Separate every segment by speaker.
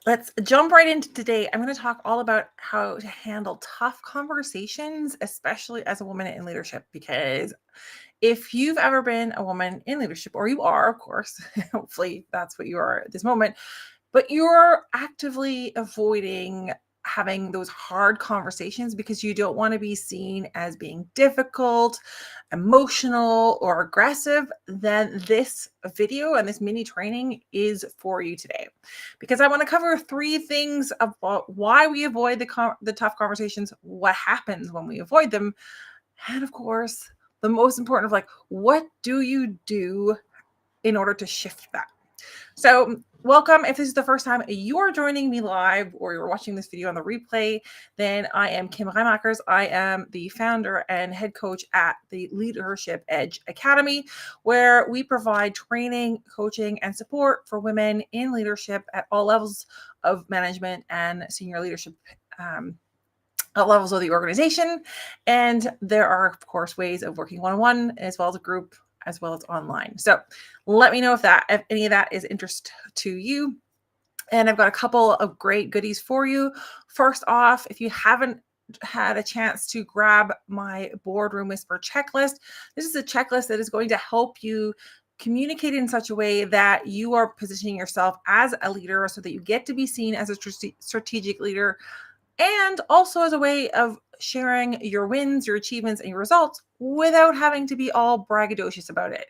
Speaker 1: Let's jump right into today. I'm going to talk all about how to handle tough conversations, especially as a woman in leadership. Because if you've ever been a woman in leadership, or you are, of course, hopefully that's what you are at this moment, but you're actively avoiding having those hard conversations because you don't want to be seen as being difficult, emotional, or aggressive, then this video and this mini training is for you today. Because I want to cover three things about why we avoid the tough conversations, what happens when we avoid them, and of course, the most important of what do you do in order to shift that? So, welcome. If this is the first time you're joining me live or you're watching this video on the replay, then I am Kim Reimakers. I am the founder and head coach at the Leadership Edge Academy, where we provide training, coaching, and support for women in leadership at all levels of management and senior leadership. At levels of the organization. And there are, of course, ways of working one-on-one as well as a group, as well as online. So let me know if any of that is interest to you. And I've got a couple of great goodies for you. First off, if you haven't had a chance to grab my Boardroom Whisper checklist, this is a checklist that is going to help you communicate in such a way that you are positioning yourself as a leader so that you get to be seen as a strategic leader, and also as a way of sharing your wins, your achievements, and your results without having to be all braggadocious about it,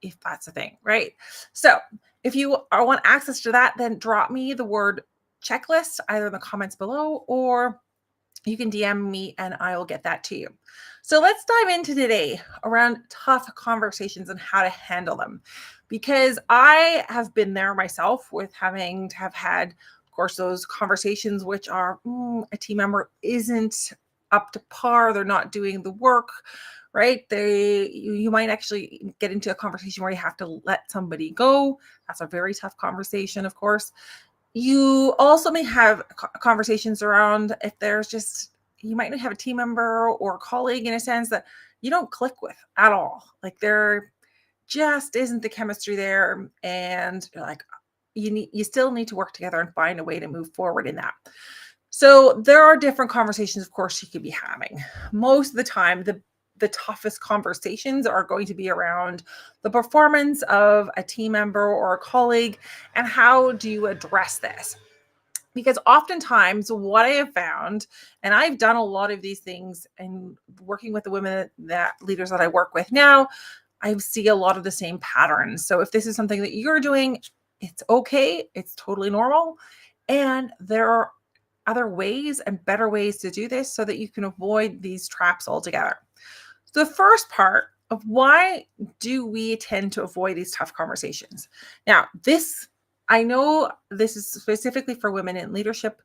Speaker 1: if that's a thing, right? So if you want access to that, then drop me the word checklist either in the comments below, or you can DM me and I will get that to you. So let's dive into today around tough conversations and how to handle them, because I have been there myself with having to have had, of course, those conversations which are a team member isn't up to par, they're not doing the work, right? You might actually get into a conversation where you have to let somebody go. That's a very tough conversation, of course. You also may have conversations around if there's just, you might not have a team member or a colleague in a sense that you don't click with at all. Like there just isn't the chemistry there. And you still need to work together and find a way to move forward in that. So there are different conversations, of course, you could be having. Most of the time, the toughest conversations are going to be around the performance of a team member or a colleague and how do you address this? Because oftentimes what I have found, and I've done a lot of these things and working with the women that leaders that I work with now, I see a lot of the same patterns. So if this is something that you're doing, it's okay. It's totally normal. And there are other ways and better ways to do this so that you can avoid these traps altogether. The first part of why do we tend to avoid these tough conversations? Now, I know this is specifically for women in leadership.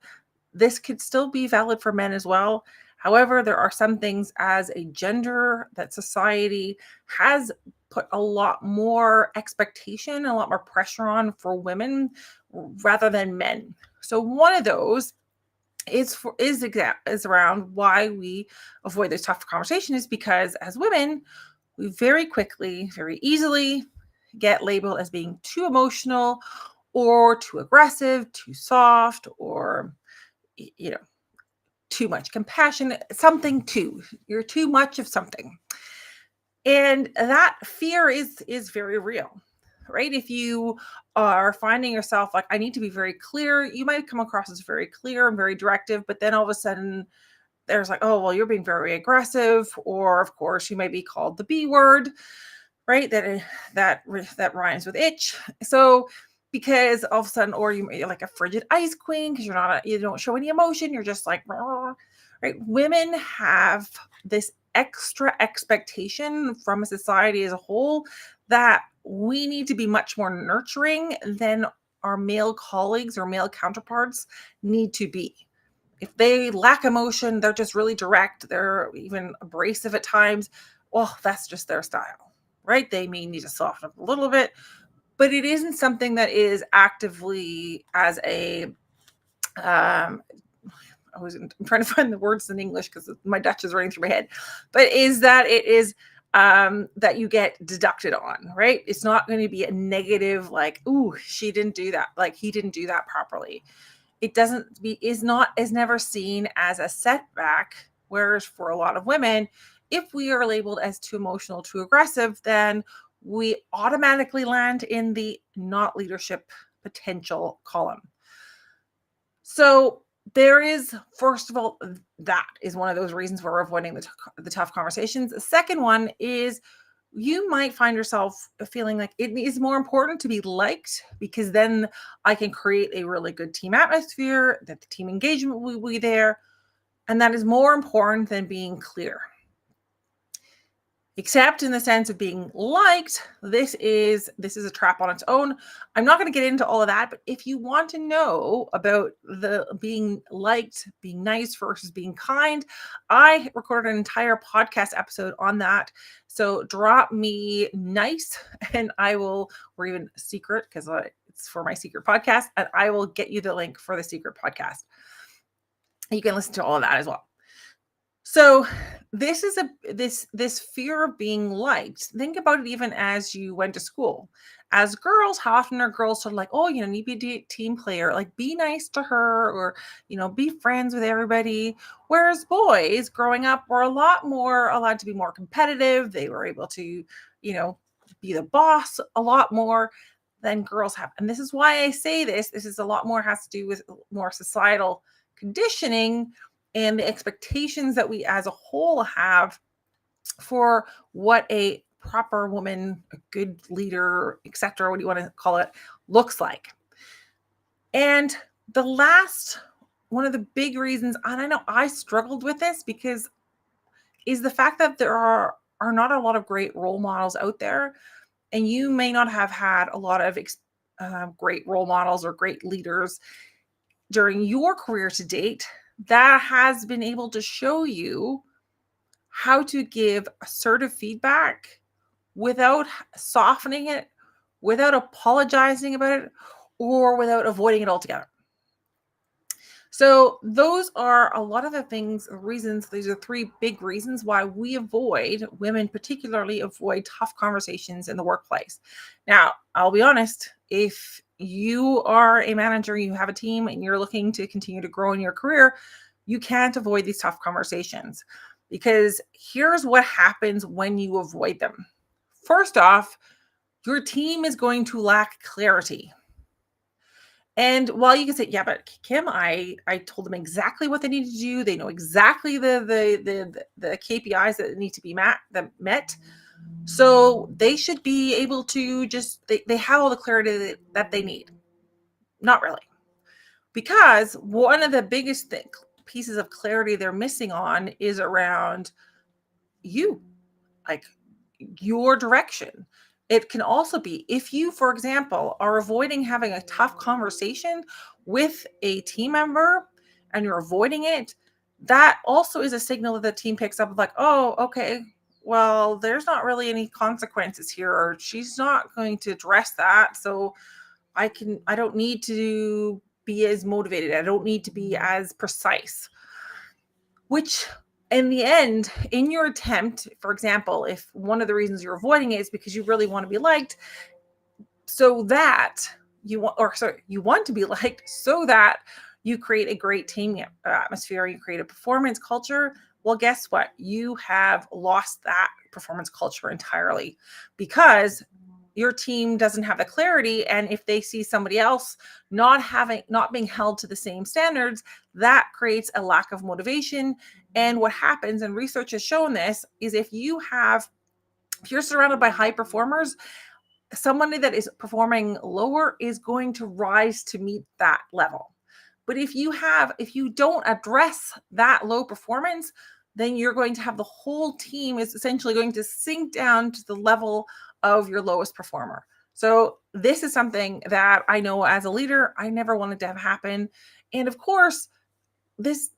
Speaker 1: This could still be valid for men as well. However, there are some things as a gender that society has put a lot more expectation, a lot more pressure on for women rather than men. So one of those is around why we avoid this tough conversation is because as women, we very quickly, very easily get labeled as being too emotional or too aggressive, too soft, or too much compassion, you're too much of something. And that fear is very real, right? If you are finding yourself like, I need to be very clear, you might come across as very clear and very directive, but then all of a sudden there's like, oh, well, you're being very aggressive, or of course you might be called the B word, right? That rhymes with itch. So because all of a sudden, or you're like a frigid ice queen because you don't show any emotion, you're just like, right? Women have this extra expectation from a society as a whole that we need to be much more nurturing than our male colleagues or male counterparts need to be. If they lack emotion, they're just really direct, they're even abrasive at times. Well, that's just their style, right? They may need to soften up a little bit, but it isn't something that is actively as a I'm trying to find the words in English because my Dutch is running through my head, but is that it is that you get deducted on, right? It's not going to be a negative, like, ooh, she didn't do that, like he didn't do that properly. It doesn't be is never seen as a setback. Whereas for a lot of women, if we are labeled as too emotional, too aggressive, then we automatically land in the not leadership potential column. So there is, first of all, that is one of those reasons we're avoiding the tough conversations. The second one is you might find yourself feeling like it is more important to be liked, because then I can create a really good team atmosphere, that the team engagement will be there. And that is more important than being clear. Except in the sense of being liked, this is a trap on its own. I'm not going to get into all of that, but if you want to know about the being liked, being nice versus being kind, I recorded an entire podcast episode on that. So drop me nice and I will, or even secret, because it's for my secret podcast, and I will get you the link for the secret podcast. You can listen to all of that as well. So this is this fear of being liked. Think about it even as you went to school. As girls, how often are girls sort of like, oh, need to be a team player, like be nice to her, or be friends with everybody. Whereas boys growing up were a lot more allowed to be more competitive. They were able to, be the boss a lot more than girls have. And this is why I say this. This is a lot more has to do with more societal conditioning and the expectations that we as a whole have for what a proper woman, a good leader, etc., what do you want to call it, looks like. And the last, one of the big reasons, and I know I struggled with this because, is the fact that there are not a lot of great role models out there. And you may not have had a lot of great role models or great leaders during your career to date that has been able to show you how to give assertive feedback without softening it, without apologizing about it, or without avoiding it altogether. So those are a lot of the reasons, these are three big reasons why women particularly avoid tough conversations in the workplace. Now, I'll be honest, if you are a manager, you have a team, and you're looking to continue to grow in your career, you can't avoid these tough conversations, because here's what happens when you avoid them. First off, your team is going to lack clarity. And while you can say, yeah, but Kim, I told them exactly what they need to do. They know exactly the KPIs that need to be met. So they should be able to they have all the clarity that they need. Not really. Because one of the biggest pieces of clarity they're missing on is around you, like your direction. It can also be if you, for example, are avoiding having a tough conversation with a team member and you're avoiding it, that also is a signal that the team picks up, like, oh, okay, well, there's not really any consequences here, or she's not going to address that. So I don't need to be as motivated. I don't need to be as precise. Which in the end, in your attempt, for example, if one of the reasons you're avoiding it is because you really want to be liked, so that you want to be liked so that you create a great team atmosphere, you create a performance culture. Well, guess what? You have lost that performance culture entirely, because your team doesn't have the clarity. And if they see somebody else not being held to the same standards, that creates a lack of motivation. And what happens, and research has shown this, is if you're surrounded by high performers, somebody that is performing lower is going to rise to meet that level. But if you don't address that low performance, then you're going to have the whole team is essentially going to sink down to the level of your lowest performer. So this is something that I know as a leader, I never wanted to have happen. And of course, this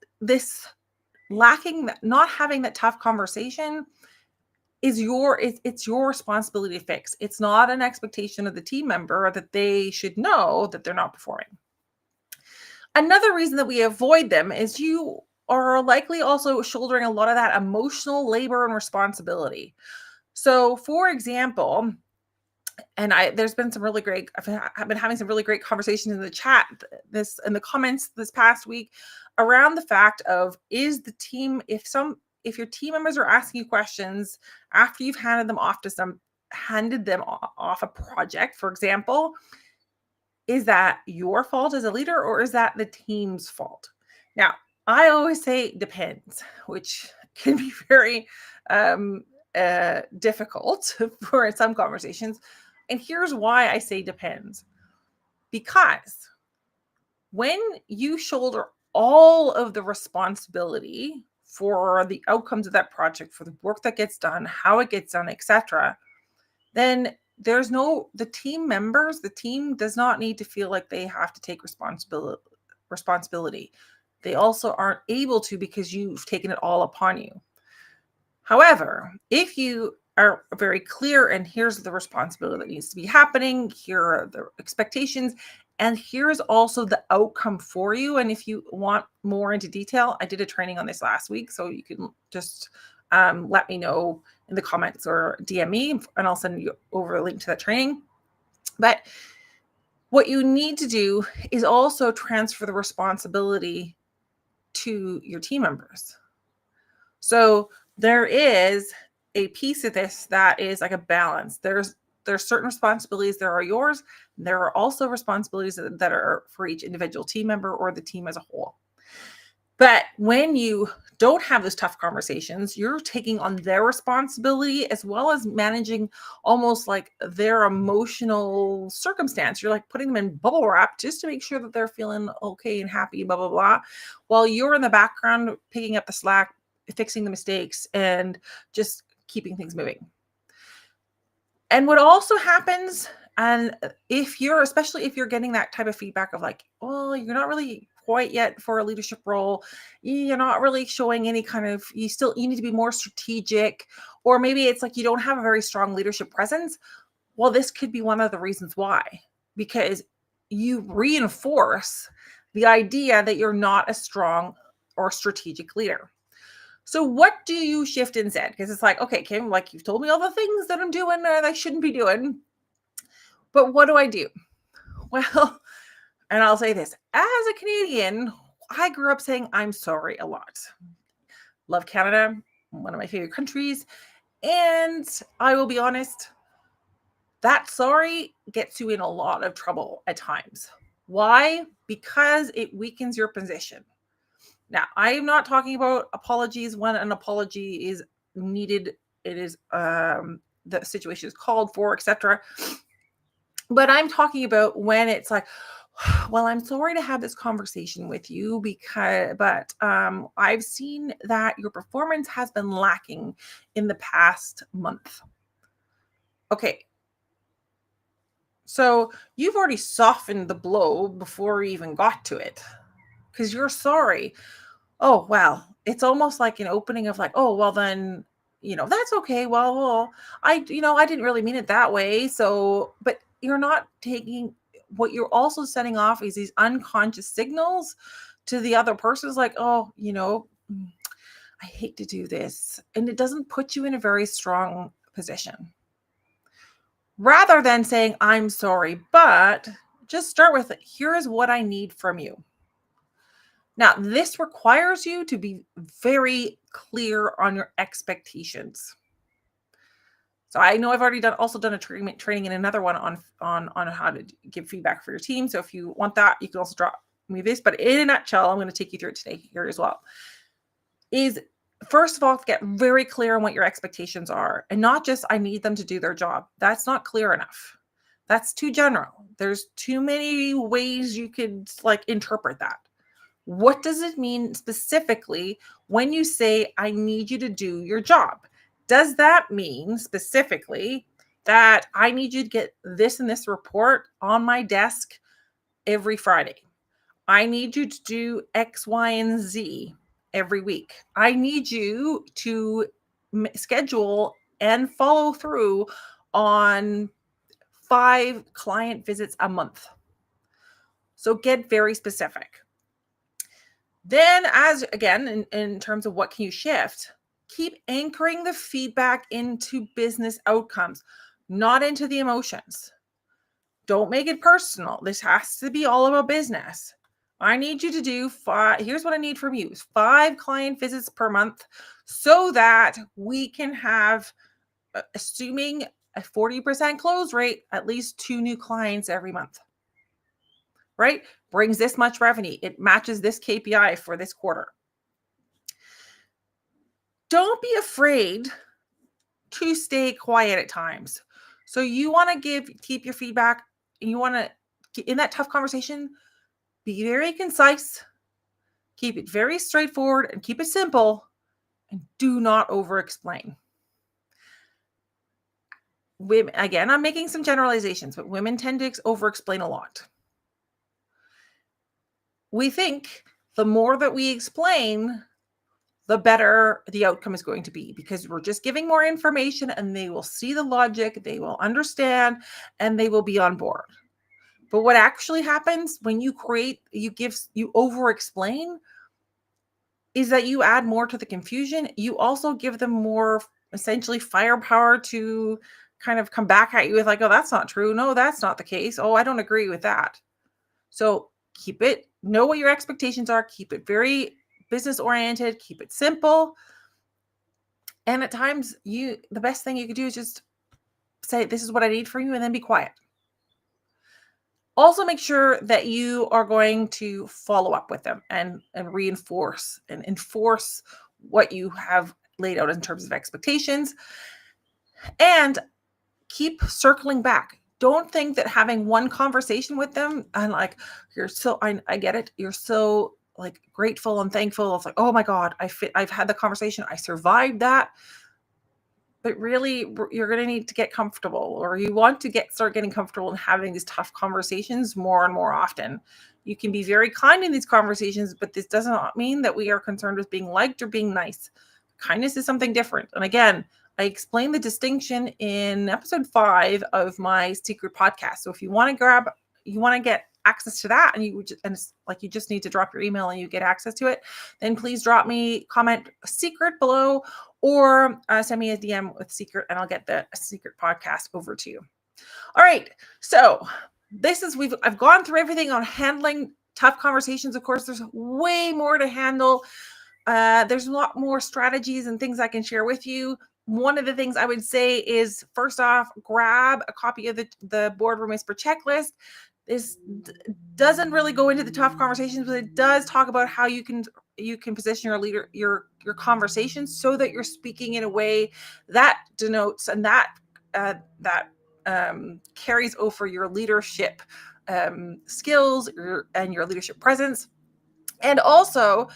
Speaker 1: not having that tough conversation is it's your responsibility to fix. It's not an expectation of the team member that they should know that they're not performing. Another reason that we avoid them is you are likely also shouldering a lot of that emotional labor and responsibility. So, for example, and there's been some really great, I've been having some really great conversations in the chat, this in the comments this past week, around the fact of, is the team, if your team members are asking you questions after you've handed them off a project, for example, is that your fault as a leader or is that the team's fault? Now, I always say depends, which can be very difficult for some conversations. And here's why I say depends. Because when you shoulder all of the responsibility for the outcomes of that project, for the work that gets done, how it gets done, etc., then the team does not need to feel like they have to take responsibility. They also aren't able to because you've taken it all upon you. However, if you are very clear and here's the responsibility that needs to be happening, here are the expectations, and here's also the outcome for you. And if you want more into detail, I did a training on this last week, so you can just let me know in the comments or DM me, and I'll send you over a link to that training. But what you need to do is also transfer the responsibility to your team members. So there is a piece of this that is like a balance. There's certain responsibilities that are yours. There are also responsibilities that are for each individual team member or the team as a whole. But when you don't have those tough conversations, you're taking on their responsibility as well as managing almost like their emotional circumstance. You're like putting them in bubble wrap just to make sure that they're feeling okay and happy, blah, blah, blah, while you're in the background picking up the slack, fixing the mistakes, and just keeping things moving. And what also happens, and especially if you're getting that type of feedback of like, oh, you're not really quite yet for a leadership role, you're not really showing any kind of, you need to be more strategic, or maybe it's like you don't have a very strong leadership presence. Well, this could be one of the reasons why, because you reinforce the idea that you're not a strong or strategic leader. So what do you shift instead? Because it's like, okay, Kim, like you've told me all the things that I'm doing that I shouldn't be doing, but what do I do? Well, and I'll say this, as a Canadian, I grew up saying I'm sorry a lot. Love Canada, one of my favorite countries. And I will be honest, that sorry gets you in a lot of trouble at times. Why? Because it weakens your position. Now, I am not talking about apologies when an apology is needed. It is the situation is called for, etc. But I'm talking about when it's like, well, I'm sorry to have this conversation with you but I've seen that your performance has been lacking in the past month. Okay. So you've already softened the blow before we even got to it because you're sorry. Oh, wow. It's almost like an opening of like, oh, well then, that's okay. Well, I didn't really mean it that way. So, but you're not taking, what you're also setting off is these unconscious signals to the other person. Is like, oh, I hate to do this. And it doesn't put you in a very strong position. Rather than saying, I'm sorry, but just start with, here's what I need from you. Now, this requires you to be very clear on your expectations. So I know I've already done a training in another one on how to give feedback for your team. So if you want that, you can also drop me this. But in a nutshell, I'm going to take you through it today here as well. Is first of all, get very clear on what your expectations are, and not just I need them to do their job. That's not clear enough. That's too general. There's too many ways you could interpret that. What does it mean specifically when you say, I need you to do your job? Does that mean specifically that I need you to get this and this report on my desk every Friday? I need you to do X, Y, and Z every week. I need you to schedule and follow through on 5 client visits a month. So get very specific. Then in terms of what can you shift, Keep anchoring the feedback into business outcomes, not into the emotions. Don't make it personal. This has to be all about business. I need you to do 5. Here's what I need from you: 5 client visits per month so that we can have, assuming a 40% close rate, at least 2 new clients every month, right? Brings this much revenue. It matches this KPI for this quarter. Don't be afraid to stay quiet at times. So you want to keep your feedback, and you want to, in that tough conversation, be very concise, keep it very straightforward, and keep it simple, and do not over explain. Women, again, I'm making some generalizations, but women tend to over explain a lot. We think the more that we explain, the better the outcome is going to be, because we're just giving more information and they will see the logic, they will understand, and they will be on board. But what actually happens when you over explain is that you add more to the confusion. You also give them more, essentially, firepower to kind of come back at you with like, oh, that's not true. No, that's not the case. Oh, I don't agree with that. So know what your expectations are. Keep it very business oriented, keep it simple. And at times the best thing you could do is just say, this is what I need from you, and then be quiet. Also make sure that you are going to follow up with them and reinforce and enforce what you have laid out in terms of expectations, and keep circling back. Don't think that having one conversation with them and like, I get it. You're so like grateful and thankful. It's like, oh my God, I've had the conversation. I survived that. But really, you're going to need to get comfortable, or you want to start getting comfortable in having these tough conversations more and more often. You can be very kind in these conversations, but this does not mean that we are concerned with being liked or being nice. Kindness is something different. And again, I explained the distinction in episode 5 of my secret podcast. So if you want to get access to that, and it's like you just need to drop your email and you get access to it, then please drop me comment secret below, or send me a DM with secret, and I'll get the secret podcast over to you. All right. So I've gone through everything on handling tough conversations. Of course, there's way more to handle. There's a lot more strategies and things I can share with you. One of the things I would say is, first off, grab a copy of the Boardroom Whisper checklist. This doesn't really go into the tough conversations, but it does talk about how you can position your conversations so that you're speaking in a way that denotes and that carries over your leadership skills and your leadership presence. And also,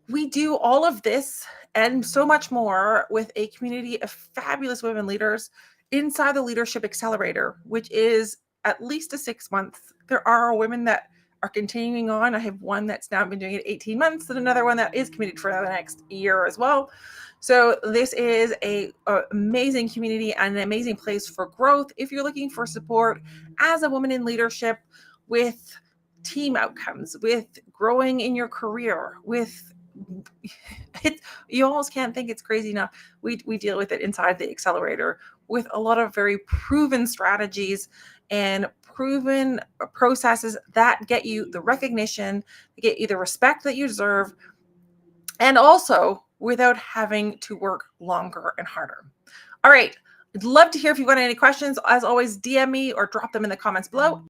Speaker 1: we do all of this and so much more with a community of fabulous women leaders inside the Leadership Accelerator, which is at least a 6 months. There are women that are continuing on. I have one that's now been doing it 18 months and another one that is committed for the next year as well. So this is a amazing community and an amazing place for growth if you're looking for support as a woman in leadership, with team outcomes, with growing in your career, you almost can't think it's crazy enough. We deal with it inside the Accelerator with a lot of very proven strategies and proven processes that get you the recognition, get you the respect that you deserve, and also without having to work longer and harder. All right. I'd love to hear if you've got any questions. As always, DM me or drop them in the comments below.